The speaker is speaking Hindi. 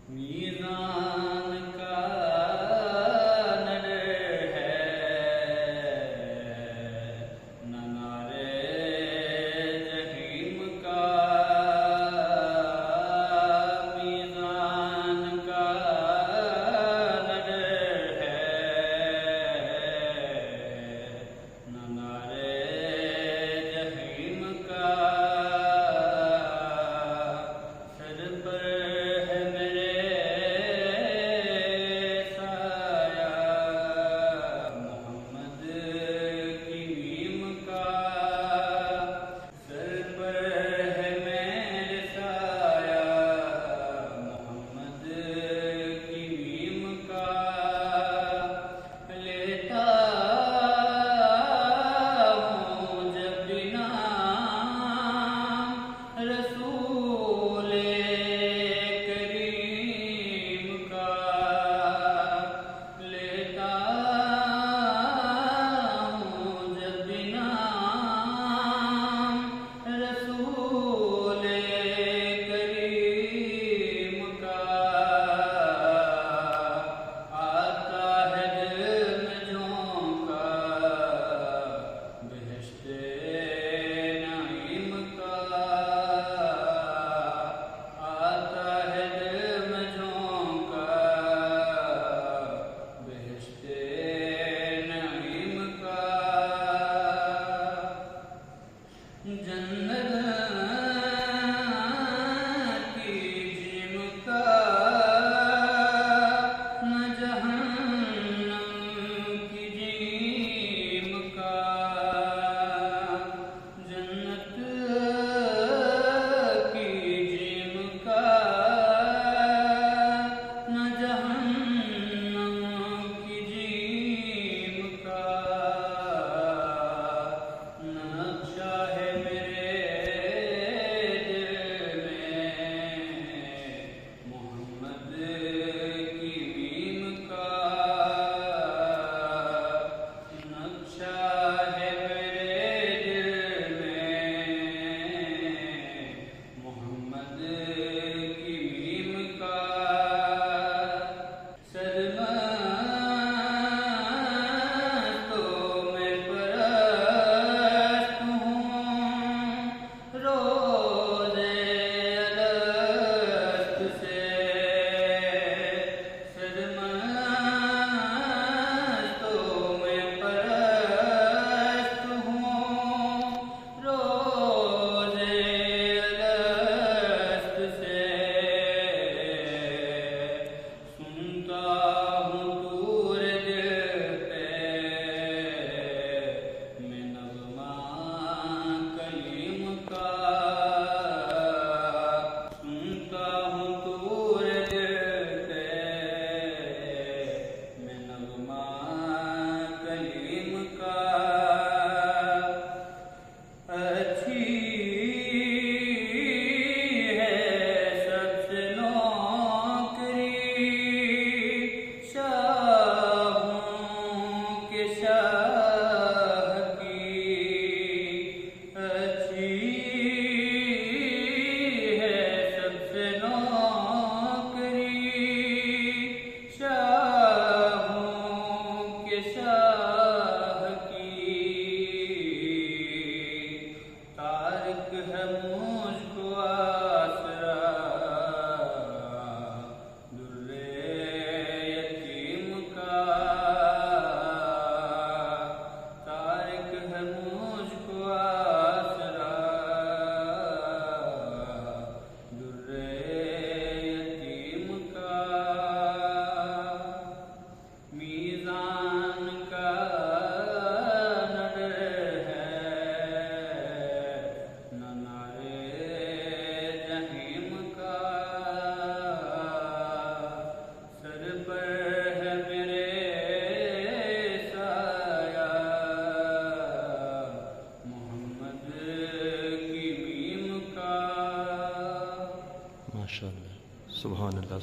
मीज़ान का नर है न नारे जहीम का। मीज़ान का नर है न नारे जहीम का। सर पर है मेरे साया मोहम्मद की मीम का। सर पर है मेरे साया मोहम्मद की मीम का। लेता हूँ जब भी नाम रसूले करीम का। लेता हूँ जब भी नाम रसूले करीम का। आता है दिल में झोंका बेहेश्ते नईम का। आता है दिल में झोंका बेहेश्ते नईम का। जन्नत की जिम का न जहन्नम की जीम का। जन्नत की जिम का न जहन्नम की जीम का। नक्शा है मेरे दिल में मोहम्मद की मीम का। नक्शा है मेरे दिल में मोहम्मद की मीम का। सदमस्तों में परस्त हूँ रोज़े अलस्त से। सदमस्तों में परस्त हूँ रोज़े अलस्त से। सुनता हूँ दूर दिल पे मैं नग़्मा कलीम का। सुनता हूँ दूर दिल पे मैं नग़्मा कलीम का। अच्छी है सबसे नौकरी शाहों के शाह की। अच्छी है सबसे नौकरी शाहों के शाह की। तारक है मुझको आसरा दुर्रे यतीम का। तारक है मुझको आसरा दुर्रे यतीम का। मीज़ान का नर है न नारे जहीम का। सर पर है मेरे साया मोहम्मद की मीम का। माशाअल्लाह, सुभान अल्लाह।